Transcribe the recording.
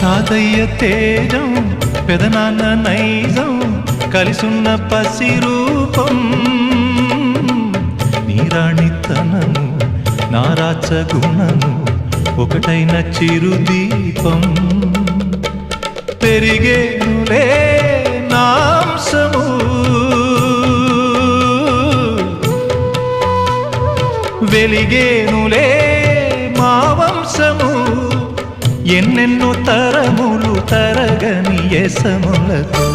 తాతయ్య తేజం పెదనాన్న నైజం కలిసున్న పసి రూపం నీరాణితనము నారాచ గుణము ఒకటైన చిరుదీపం పెరిగేనులే నాంసము వెలిగేనులే మా వంశము ఎన్నెన్నో తరములు తరగని యసములతో